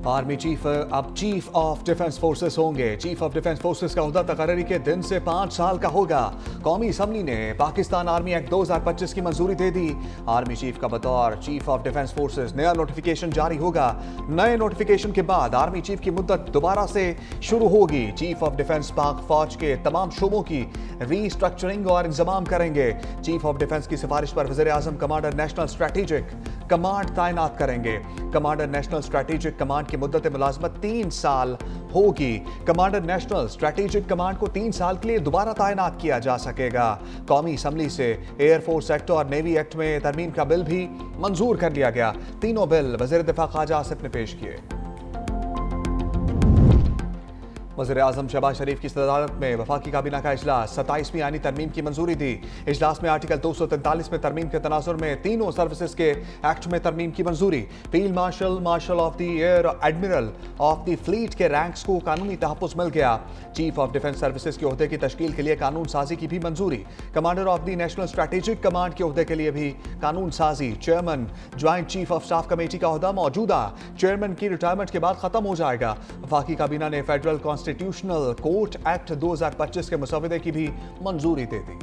Army chief अब chief of defence forces होंगे। Chief of defence forces का ओहदा तकर्री के दिन से 5 साल का होगा। कौमी असम्बली ने पाकिस्तान आर्मी एक्ट 2025 की मंजूरी दे दी। आर्मी चीफ का बतौर चीफ ऑफ डिफेंस फोर्सेस नया नोटिफिकेशन जारी होगा। नए नोटिफिकेशन के बाद आर्मी चीफ की मुद्दत दोबारा से शुरू होगी। चीफ ऑफ डिफेंस पाक फौज के तमाम शोबों की रीस्ट्रक्चरिंग और इंतजाम करेंगे। चीफ ऑफ डिफेंस की सिफारिश पर वज़ीर आज़म कमांडर नेशनल स्ट्रेटेजिक कमांड तैनात करेंगे। कमांडर नेशनल स्ट्रेटेजिक कमांड की मुद्दत मुलाजमत 3 साल होगी। कमांडर नेशनल स्ट्रेटेजिक कमांड को 3 साल के लिए दोबारा तैनात किया जा सकेगा। कौमी असम्बली से एयरफोर्स एक्ट और नेवी एक्ट में तरमीम का बिल भी मंजूर कर लिया गया। तीनों बिल वज़ीर दिफा ख्वाजा आसिफ ने पेश किए। वज़ीर आज़म शहबाज शरीफ की सदारत में वफाकी काबीना का इजलास 27वीं आईनी तरमीम की मंजूरी दी। इजलास में आर्टिकल 243 में तरमीम के तनाजुर में तीनों सर्विसेज के एक्ट में तरमीम की मंजूरी। Field marshal, marshal of the air, admiral of the fleet के रैंक्स को कानूनी तहफ़्फ़ुज़ मिल गया। चीफ ऑफ डिफेंस सर्विसेज के ओहदे की तश्कील के लिए कानून साजी की भी मंजूरी। Commander of the national strategic command के ओहदे के लिए भी कानून साजी। Chairman joint chief of staff committee का ओहदा मौजूदा चेयरमैन की रिटायरमेंट के बाद खत्म हो जाएगा। वफाकी काबीना ने फेडरल कॉन्स्टिट्यूशनल कोर्ट एक्ट 2025 के मुसवदे की भी मंजूरी दे दी।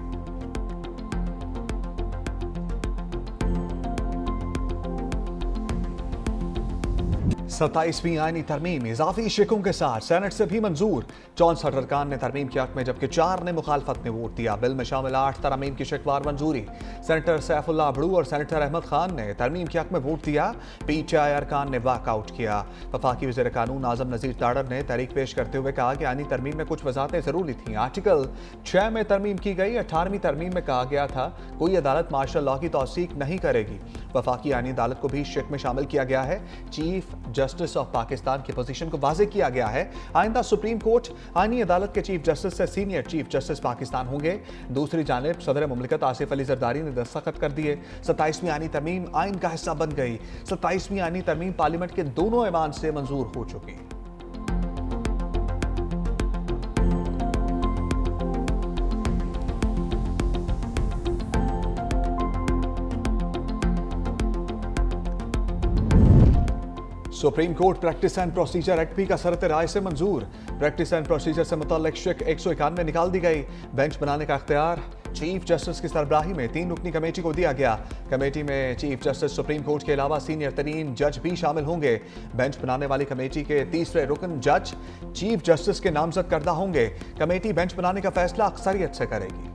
27वीं आईनी तरमीम इजाफी शिकों के साथ सेनेट से भी मंजूर। 64 अरकान ने तरमीम के हक में जबकि 4 ने मुखालफत में वोट दिया। बिल में शामिल 8 तरमीम की शिकवार मंजूरी। सेनेटर सैफुल्लाह अबड़ू और सेनेटर अहमद खान ने तरमीम के हक में वोट दिया। PTI अरकान ने वॉकआउट किया। वफाकी वज़ीर कानून आज़म नज़ीर ताड़र ने तहरीक पेश करते हुए कहा कि आईनी तरमीम में कुछ वजाहतें ज़रूरी थीं। आर्टिकल 6 में तरमीम की गई। 18वीं तरमीम में कहा गया था कोई अदालत मार्शल लॉ की तौसीक नहीं करेगी। वफाकी आईनी अदालत को भी शिक में शामिल किया गया है। चीफ जस्टिस ऑफ पाकिस्तान की पोजीशन को वाज़ेह किया गया है। आइंदा सुप्रीम कोर्ट आईनी अदालत के चीफ जस्टिस से सीनियर चीफ जस्टिस पाकिस्तान होंगे। दूसरी जानिब सदर मुमलिकत आसिफ अली जरदारी ने दस्तखत कर दिए। 27वीं आईनी तरमीम आइन का हिस्सा बन गई। 27वीं आईनी तरमीम पार्लियामेंट के दोनों ऐवान से मंजूर हो चुकी। Supreme court practice and procedure act भी कसरत राय से मंजूर। प्रैक्टिस एंड प्रोसीजर से मुतल्लिक शिक 191 निकाल दी गई। बेंच बनाने का अख्तियार चीफ जस्टिस की सरबराही में 3 रुकनी कमेटी को दिया गया। कमेटी में चीफ जस्टिस सुप्रीम कोर्ट के अलावा सीनियर तरीन जज भी शामिल होंगे। बेंच बनाने वाली कमेटी के तीसरे रुकन जज चीफ जस्टिस के नामजद करदा होंगे। कमेटी बेंच बनाने का फैसला अक्सरियत से करेगी।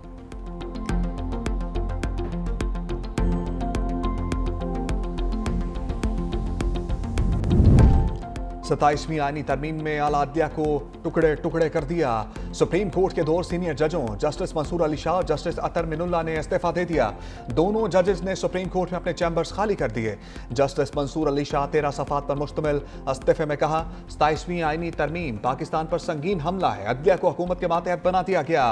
27वीं आईनी तरमीम में आला अदलिया को टुकड़े टुकड़े कर दिया। सुप्रीम कोर्ट के 2 सीनियर जजों जस्टिस मंसूर अली शाह और जस्टिस अतर मिनुल्लाह ने इस्तीफा दे दिया। दोनों जजेस ने सुप्रीम कोर्ट में अपने चैम्बर्स खाली कर दिए। जस्टिस मंसूर अली शाह 13 सफ़ात पर मुश्तमिल इस्तीफे में कहा 27वीं आईनी तरमीम पाकिस्तान पर संगीन हमला है। अदलिया को हुकूमत के मातहत बना दिया गया।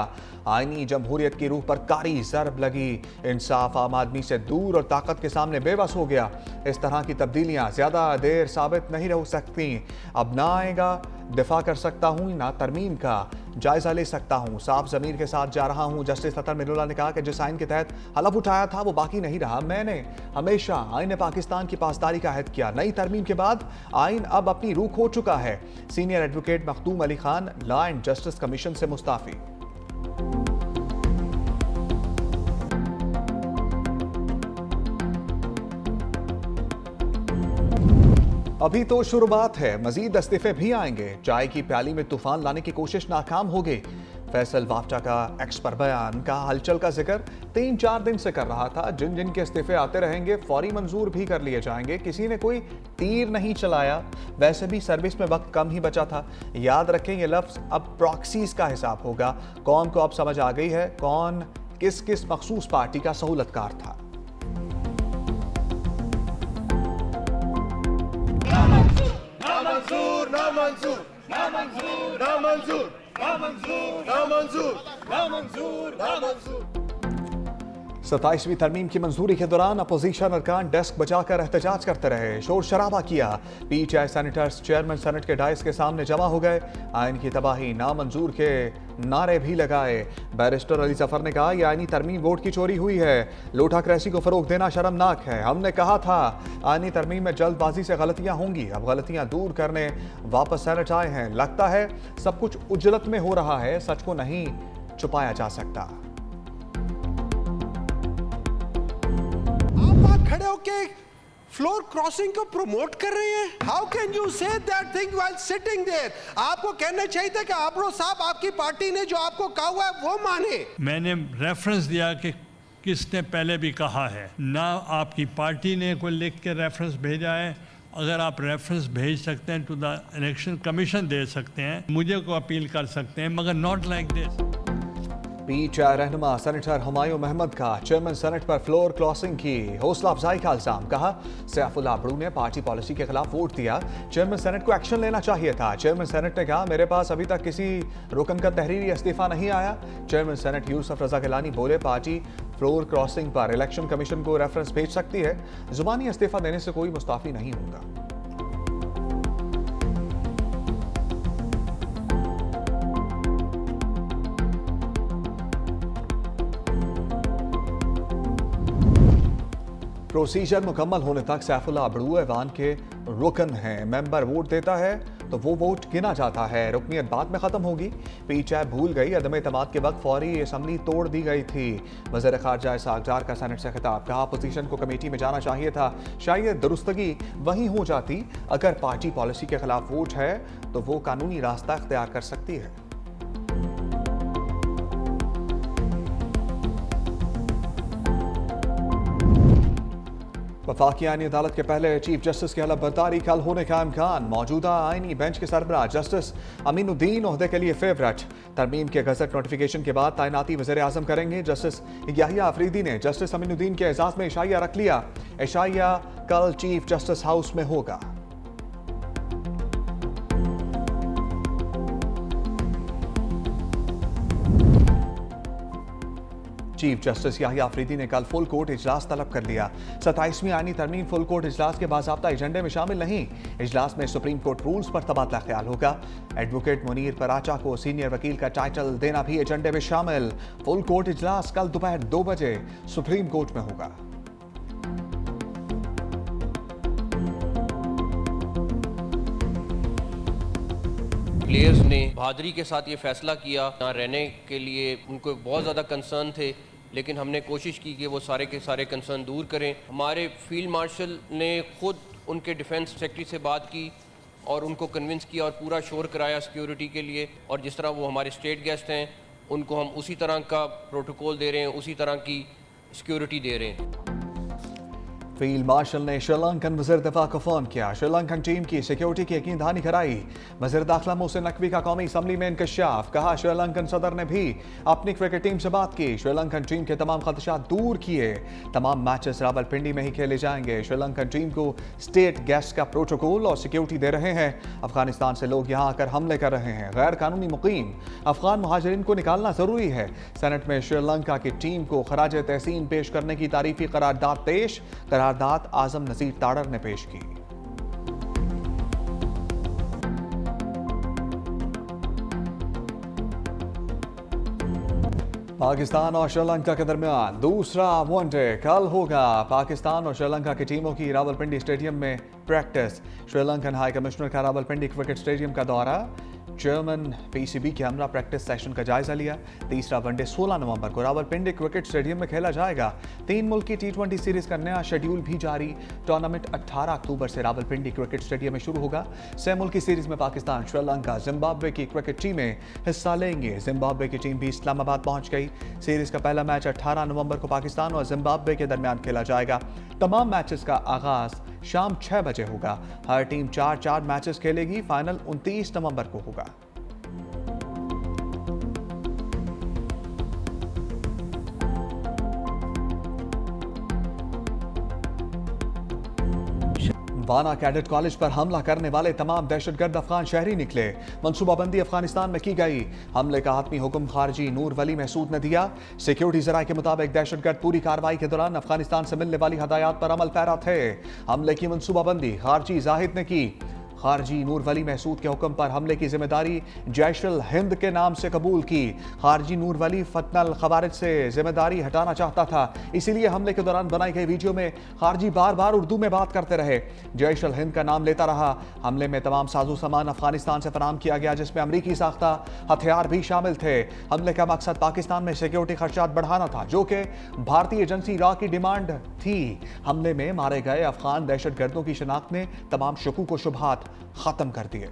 आईनी जमहूरियत की रूह पर कारी ज़रब लगी। इंसाफ आम आदमी से दूर और ताकत के सामने बेबस हो गया। इस तरह की तब्दीलियां ज्यादा देर साबित नहीं रह सकती। अब ना आएगा दिफा कर सकता हूँ ना तरमीम का जायजा ले सकता हूँ। साफ जमीर के साथ जा रहा हूँ। जस्टिस अतर मिनुल्लाह ने कहा कि जिस आइन के तहत हलफ उठाया था वो बाकी नहीं रहा। मैंने हमेशा आइन पाकिस्तान की पासदारी का अहद किया। नई तरमीम के बाद आइन अब अपनी रूह खो चुका है। Senior advocate Makhdoom Ali Khan law and justice commission से मुस्ताफी। अभी तो शुरुआत है, मजीद इस्तीफे भी आएंगे। चाय की प्याली में तूफान लाने की कोशिश नाकाम हो गई। फैसल वाफ्टा का एक्स पर बयान का हलचल का जिक्र 3-4 दिन से कर रहा था। जिन जिन के इस्तीफे आते रहेंगे फौरी मंजूर भी कर लिए जाएंगे। किसी ने कोई तीर नहीं चलाया। वैसे भी सर्विस में वक्त कम ही बचा था। याद रखें ये लफ्ज़ अब प्रॉक्सीज का हिसाब होगा। कौन को अब समझ आ गई है कौन किस किस मखसूस पार्टी का सहूलतकार था। 27वीं तरमीम की मंजूरी के दौरान अपोजिशन अरकान डेस्क बजाकर एहतजाज करते रहे, शोर शराबा किया। पीटीआई सेनेटर्स चेयरमैन सेनेट के डाइस के सामने जमा हो गए, आइन की तबाही नामंजूर के नारे भी लगाए। बैरिस्टर अली जफर ने कहा, यह आइनी तरमीम वोट की चोरी हुई है, लोटा क्रैसी को फरोग देना शर्मनाक है। हमने कहा था आइनी तरमीम में जल्दबाजी से गलतियां होंगी, अब गलतियां दूर करने वापस सेनेट आए हैं। लगता है सब कुछ उजलत में हो रहा है, सच को नहीं छुपाया जा सकता। खड़े होके फ्लोर क्रॉसिंग को प्रमोट कर रहे हैं। How can you say that thing while sitting there? आपको कहना चाहिए था कि आबरो साहब आपकी पार्टी ने जो आपको कहा हुआ है वो माने। मैंने रेफरेंस दिया कि किसने पहले भी कहा है, ना आपकी पार्टी ने कोई लिख के रेफरेंस भेजा है। अगर आप रेफरेंस भेज सकते हैं तो द इलेक्शन कमीशन दे सकते हैं, मुझे को अपील कर सकते हैं, मगर नॉट लाइक दिस। पीटीआई रहनुमा सेनेटर हुमायूं अहमद का चेयरमैन सेनेट पर फ्लोर क्रॉसिंग की हौसला अफजाई का इल्जाम। कहा, सैफुल्लाह अबड़ू ने पार्टी पॉलिसी के खिलाफ वोट दिया, चेयरमैन सेनेट को एक्शन लेना चाहिए था। चेयरमैन सेनेट ने कहा, मेरे पास अभी तक किसी रुकन का तहरीरी इस्तीफा नहीं आया। चेयरमैन सेनेट यूसुफ रजा गिलानी बोले, पार्टी फ्लोर क्रॉसिंग पर इलेक्शन कमीशन को रेफरेंस भेज सकती है, जुबानी इस्तीफा देने से कोई मुस्ताफी नहीं होगा। प्रोसीजर मुकम्मल होने तक सैफुल्लाह अबड़ू ऐवान के रुकन हैं। मेंबर वोट देता है तो वो वोट गिना जाता है, रुकनियत बाद में खत्म होगी। पीटीआई भूल गई, अदम एतमाद के वक्त फौरी असम्बली तोड़ दी गई थी। वज़ीर ख़ारजा इसहाक़ का सेनेट से खिताब। कहा, अपोजिशन को कमेटी में जाना चाहिए था, शायद दुरुस्तगी वहीं हो जाती। अगर पार्टी पॉलिसी के खिलाफ वोट है तो वो कानूनी रास्ता इख्तियार कर सकती है। वफाकी आईनी अदालत के पहले चीफ जस्टिस की हलफ बर्दारी कल होने का इम्कान। मौजूदा आईनी बेंच के सरबराह जस्टिस अमीनुद्दीन ओहदे के लिए फेवरेट। तरमीम के गजट नोटिफिकेशन के बाद तैनाती वज़ीर आज़म करेंगे। जस्टिस याहिया अफरीदी ने जस्टिस अमीनुद्दीन के एजाज में इशाइया रख लिया। इशाइया कल चीफ जस्टिस हाउस में होगा। चीफ जस्टिस याहिया अफरीदी ने कल फुल कोर्ट इजलास तलब कर लिया। 27वीं आईनी तरमीम फुल कोर्ट इजलास के बाज़ाब्ता एजेंडे में शामिल नहीं। इजलास में सुप्रीम कोर्ट रूल्स पर तबादला ख्याल होगा। एडवोकेट मुनीर पराचा को सीनियर वकील का टाइटल देना भी एजेंडे में शामिल। फुल कोर्ट इजलास कल दोपहर 2 बजे सुप्रीम कोर्ट में होगा। प्लेयर्स ने बहादुरी के साथ ये फैसला किया, यहाँ रहने के लिए उनको बहुत ज़्यादा कंसर्न थे, लेकिन हमने कोशिश की कि वो सारे के सारे कंसर्न दूर करें। हमारे फील्ड मार्शल ने खुद उनके डिफेंस सेक्रेटरी से बात की और उनको कन्विंस किया और पूरा शोर कराया सिक्योरिटी के लिए। और जिस तरह वो हमारे स्टेट गेस्ट हैं, उनको हम उसी तरह का प्रोटोकॉल दे रहे हैं, उसी तरह की सिक्योरिटी दे रहे हैं। फील्ड मार्शल ने श्रीलंकन वज़ीर दिफा को फोन किया, श्रीलंकन टीम की सिक्योरिटी की यकीन दहानी कराई। वज़ीर दाखिला मोहसिन नकवी का कौमी असम्बली में इंकशाफ। कहा, श्रीलंकन सदर ने भी अपनी क्रिकेट टीम से बात की, श्रीलंकन टीम के तमाम खदशात दूर किए। तमाम मैचेस रावलपिंडी में ही खेले जाएंगे। श्रीलंकन टीम को स्टेट गेस्ट का प्रोटोकॉल और सिक्योरिटी दे रहे हैं। अफगानिस्तान से लोग यहाँ आकर हमले कर रहे हैं, गैर कानूनी मुकीम अफगान मुहाजिरीन को निकालना जरूरी है। सेनेट में श्रीलंका की टीम को खराज तहसीन पेश करने की तारीफी करारदाद पेश। करारदाद आजम नजीर ताड़र ने पेश की। पाकिस्तान और श्रीलंका के दरमियान दूसरा वनडे कल होगा। पाकिस्तान और श्रीलंका की टीमों की रावलपिंडी स्टेडियम में प्रैक्टिस। श्रीलंकन हाई कमिश्नर का रावलपिंडी क्रिकेट स्टेडियम का दौरा। चेयरमैन पीसीबी के हमरा प्रैक्टिस सेशन का जायजा लिया। तीसरा वनडे 16 नवंबर को रावलपिंडी क्रिकेट स्टेडियम में खेला जाएगा। 3 मुल्क की T20 सीरीज का नया शेड्यूल भी जारी। टूर्नामेंट 18 अक्टूबर से रावलपिंडी क्रिकेट स्टेडियम में शुरू होगा। 6 मुल्की सीरीज में पाकिस्तान, श्रीलंका, जिम्बाब्वे की क्रिकेट टीमें हिस्सा लेंगे। जिम्बाब्वे की टीम भी इस्लामाबाद पहुंच गई। सीरीज का पहला मैच 18 नवंबर को पाकिस्तान और जिम्बाब्वे के दरमियान खेला जाएगा। तमाम मैचेस का आगाज शाम 6 बजे होगा। हर टीम 4-4 मैचेस खेलेगी। फाइनल 29 नवंबर को होगा। वाना कैडेट कॉलेज पर हमला करने वाले तमाम दहशतगर्द अफगान शहरी निकले। मनसूबाबंदी अफगानिस्तान में की गई। हमले का हातमी हुक्म खारजी नूर वली महसूद ने दिया। सिक्योरिटी जराये के मुताबिक दहशतगर्द पूरी कार्रवाई के दौरान अफगानिस्तान से मिलने वाली हदायत पर अमल पैरा थे। हमले की मनसूबाबंदी खारजी जाहिद ने की। खारजी नूर वली महसूद के हुक्म पर हमले की जिम्मेदारी जैश अल हिंद के नाम से कबूल की। खारजी नूर वली फतनल खवारिज से जिम्मेदारी हटाना चाहता था, इसीलिए हमले के दौरान बनाई गई वीडियो में खारजी बार बार उर्दू में बात करते रहे। जैश अल हिंद का नाम लेता रहा। हमले में तमाम साजो सामान अफगानिस्तान से फराम किया गया, जिसमें अमरीकी साख्ता हथियार भी शामिल थे। हमले का मकसद पाकिस्तान में सिक्योरिटी खर्चात बढ़ाना था, जो कि भारतीय एजेंसी रॉ की डिमांड थी। हमले में मारे गए अफगान दहशतगर्दों की शिनाख्त ने तमाम शकूक व शुबहात खत्म कर दिए।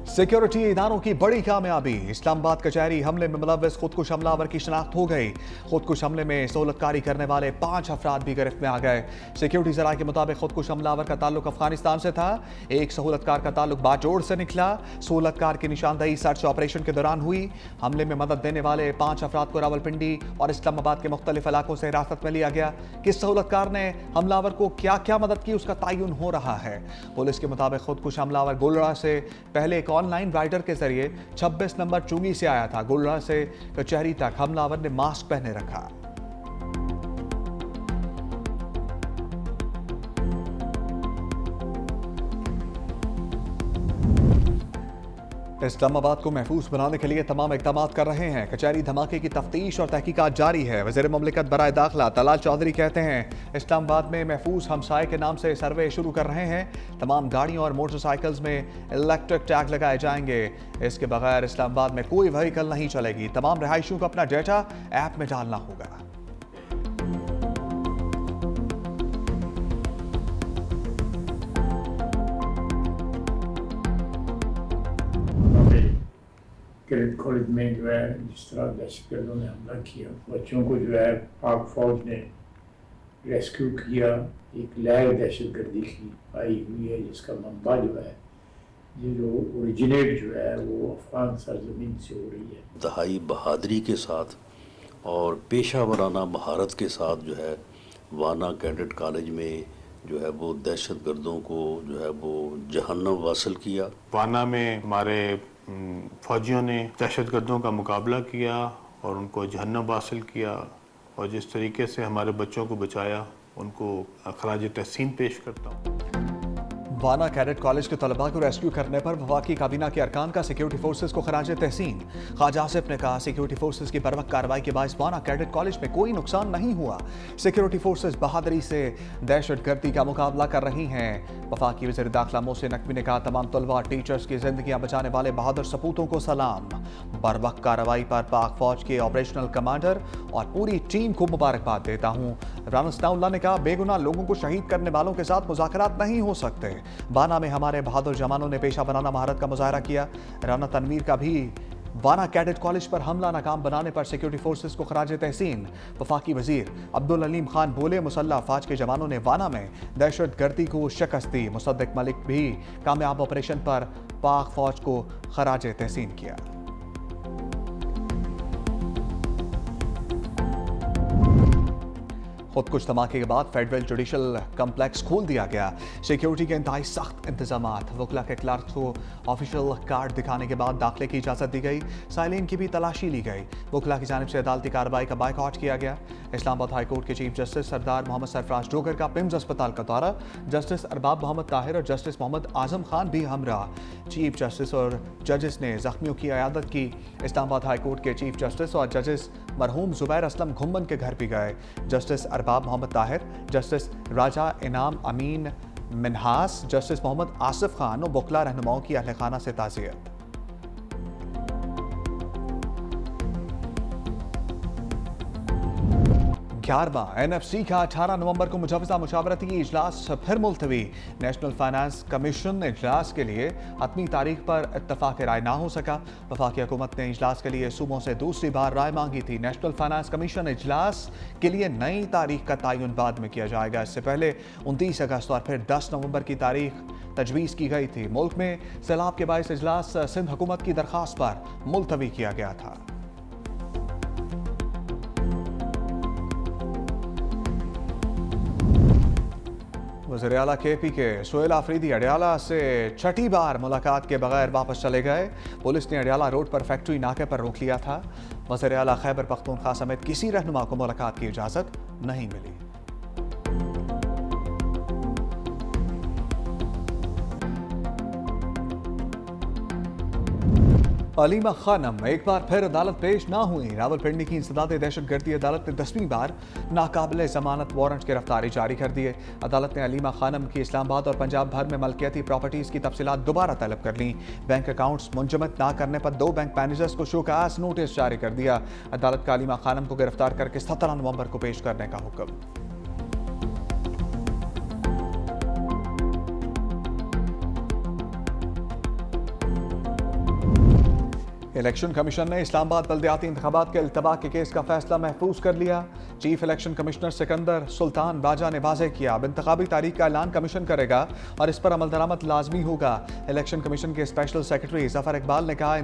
सिक्योरिटी इदारों की बड़ी कामयाबी। इस्लामाबाद कचहरी हमले में मुलव्वस खुदकुश हमलावर की शिनाख्त हो गई। खुदकुश हमले में सहूलतकारी करने वाले 5 अफराद भी गिरफ्त में आ गए। सिक्योरिटी जराये के मुताबिक खुदकुश हमलावर का ताल्लुक अफगानिस्तान से था। एक सहूलतकार का ताल्लुक बाजोड़ से निकला। सहूलतकार की निशानदही सर्च ऑपरेशन के दौरान हुई। हमले में मदद देने वाले 5 अफराद को रावलपिंडी और इस्लामाबाद के मुख्तलिफ इलाकों से हिरासत में लिया गया। किस सहूलतकार ने हमलावर को क्या क्या मदद की, उसका तयन हो रहा है। पुलिस के मुताबिक खुदकुश हमलावर गोलड़ा से पहले एक ऑनलाइन राइडर के जरिए 26 नंबर चुंगी से आया था। गोलड़ा से कचहरी तक हमलावर ने मास्क पहने रखा। इस्लामाबाद को महफूज बनाने के लिए तमाम इक़दाम कर रहे हैं। कचहरी धमाके की तफ्तीश और तहकीकात जारी है। वज़ीर मुमलिकत बराए दाखिला तलाल चौधरी कहते हैं, इस्लामाबाद में महफूज हमसाये के नाम से सर्वे शुरू कर रहे हैं। तमाम गाड़ियों और मोटरसाइकिल्स में इलेक्ट्रिक टैग लगाए जाएंगे। इसके बगैर इस्लामाबाद में कोई व्हीकल नहीं चलेगी। तमाम रहायशियों को अपना डेटा ऐप में डालना होगा। कैडेट कॉलेज में जो है जिस तरह दहशतगर्दों ने हमला किया, बच्चों को जो है पाक फौज ने रेस्क्यू किया। एक लहर दहशतगर्दी की आई हुई है, जिसका मंबा जो है, ये जो ओरिजिनेट जो है वो अफगान सरजमीन से हो रही है। इंतहाई बहादुरी के साथ और पेशा वराना महारत के साथ जो है वाना कैडेट कॉलेज में जो है वो दहशतगर्दों को जो है वो जहन्नम वासिल किया। वाना में हमारे फौजियों ने दहशतगर्दों का मुकाबला किया और उनको जहन्नम हासिल किया, और जिस तरीके से हमारे बच्चों को बचाया, उनको खराज तहसीन पेश करता हूँ। वाना कैडेट कॉलेज के तलबा को रेस्क्यू करने पर वफाकी काबीना के अरकान का सिक्योरिटी फोर्सेस को खराज तहसीन। ख्वाजा आसिफ ने कहा, सिक्योरिटी फोर्सेस की बरवक्त कार्रवाई के बायस वाना कैडेट कॉलेज में कोई नुकसान नहीं हुआ। सिक्योरिटी फोर्सेस बहादुरी से दहशतगर्दी का मुकाबला कर रही हैं। वफाकी वज़ीर दाखिला मोहसिन नकवी ने कहा, तमाम तलबा टीचर्स की जिंदगियां बचाने वाले बहादुर सपूतों को सलाम। बरवक्त कार्रवाई पर पाक फौज के ऑपरेशनल कमांडर और पूरी टीम को मुबारकबाद देता हूँ। राना सनाउल्लाह ने कहा, बेगुनाह लोगों को शहीद करने वालों के साथ मुज़ाकरात नहीं हो सकते। वाना में हमारे बहादुर जवानों ने पेशा बनाना महारत का मुजाहरा किया। राना तनवीर का भी वाना कैडेट कॉलेज पर हमला नाकाम बनाने पर सिक्योरिटी फोर्सेस को खराज तहसीन। वफाकी वजीर अब्दुल अलीम खान बोले, मुसल्लह अफवाज के जवानों ने वाना में दहशतगर्दी को शिकस्त दी। मुसद्दिक मलिक भी कामयाब ऑपरेशन पर पाक फौज को खराज तहसीन किया। खुद कुछ धमाके के बाद फेडरल जुडिशल कम्प्लेक्स खोल दिया गया। सिक्योरिटी के इंतहाई सख्त इंतजामात। वकला के क्लार्क को ऑफिशियल कार्ड दिखाने के बाद दाखिले की इजाज़त दी गई। साइलिन की भी तलाशी ली गई। वकला की जानिब से अदालती कार्रवाई का बायकॉट किया गया। इस्लामाबाद हाई कोर्ट के चीफ जस्टिस सरदार मोहम्मद सरफराज डोगर का पिम्स अस्पताल का दौरा। जस्टिस अरबाब मोहम्मद ताहिर और जस्टिस मोहम्मद आजम खान भी हमरा। चीफ जस्टिस और जजेस ने जख्मियों की अयादत की। इस्लामाबाद हाई कोर्ट के चीफ जस्टिस और जजेस मरहूम जुबैर असलम घुम्मन के घर भी गए। जस्टिस अरबाब मोहम्मद ताहिर, जस्टिस राजा इनाम अमीन मिनहास, जस्टिस मोहम्मद आसिफ खान और वकला रहनुमाओं की अहल खाना से ताज़ियत। 11वां NFC का 18 नवंबर को मुजवजा मुशावरती इजलास फिर मुलतवी। नेशनल फाइनेंस कमीशन इजलास के लिए हतमी तारीख पर इत्तफाक राय ना हो सका। वफाकी हुकूमत ने इजलास के लिए सूबों से दूसरी बार राय मांगी थी। नेशनल फाइनेंस कमीशन इजलास के लिए नई तारीख का तयन बाद में किया जाएगा। इससे पहले 29 अगस्त और फिर 10 नवंबर की तारीख तजवीज़ की गई थी। मुल्क में सैलाब के बायस इजलास सिंध हुकूमत की दरख्वास्त पर मुलतवी किया गया था। वज़ीर आला KP के सोहेल आफरीदी अडियाला से छठी बार मुलाकात के बगैर वापस चले गए। पुलिस ने अडियाला रोड पर फैक्ट्री नाके पर रोक लिया था। वज़ीर आला खैबर पख्तूनख्वा समेत किसी रहनुमा को मुलाकात की इजाज़त नहीं मिली। अलीमा खानम एक बार फिर अदालत पेश ना हुई। रावलपिंडी की इंसदादे दहशतगर्दी अदालत ने 10वीं बार नाकाबिले जमानत वारंट गिरफ्तारी जारी कर दिए। अदालत ने अलीमा खानम की इस्लामाबाद और पंजाब भर में मलकियती प्रॉपर्टीज की तफसीलात दोबारा तलब कर ली। बैंक अकाउंट्स मुंजमद ना करने पर 2 बैंक मैनेजर्स को शोकास नोटिस जारी कर दिया। अदालत का अलीमा खानम को गिरफ्तार करके 17 नवंबर को पेश करने का हुक्म। इलेक्शन कमीशन ने इस्लामाबाद बल्दियाती इंतखाबात के इल्तबा के केस का फैसला महफूज कर लिया। Chief election commissioner Sikandar Sultan बाजा ने वाज़ेह किया, अब इंतखाबी तारीख का ऐलान कमीशन करेगा और इस पर अमल दरामद लाजमी होगा। इलेक्शन कमीशन के स्पेशल सेक्रेटरी जफर इकबाल ने कहा,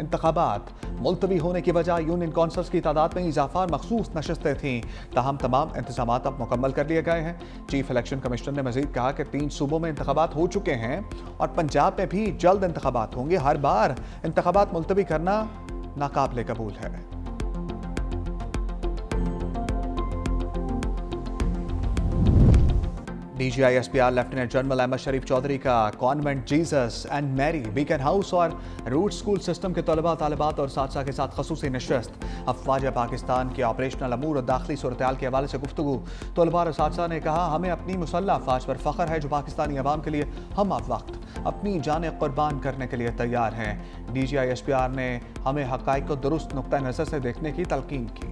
इंतखाबात मुलतवी होने की वजह यूनियन कौंसल्स की तादाद में इजाफा और मखसूस नशस्तें थीं, ताहम तमाम इंतजाम अब मुकम्मल कर लिए गए हैं। चीफ इलेक्शन कमिश्नर ने मजीद कहा कि 3 सूबों में इंतखाबात हो चुके हैं और पंजाब में भी जल्द इंतखाबात होंगे। हर बार इंतखाबात मुलतवी करना नाकाबिले कबूल है। DGI SPR lieutenant general Ahmad Sharif Chaudhry का convent Jesus and Mary Beaconhouse और रूट स्कूल सिस्टम के तलबा तालिबात और साथी के साथ खसूसी नशस्त। अफवाज पाकिस्तान के ऑपरेशनल अमूर और दाखिली सूरत-ए-हाल के हवाले से गुफ्तगू। तलबा और साथी ने कहा, हमें अपनी मुसल्लह अफवाज पर फ़ख्र है जो पाकिस्तानी अवाम के लिए हम अब वक्त अपनी जानें कुर्बान करने के लिए तैयार हैं। DGI SPR ने हमें हक़ाइक़ को दुरुस्त नुक्ता नज़र से देखने की तलकीन की।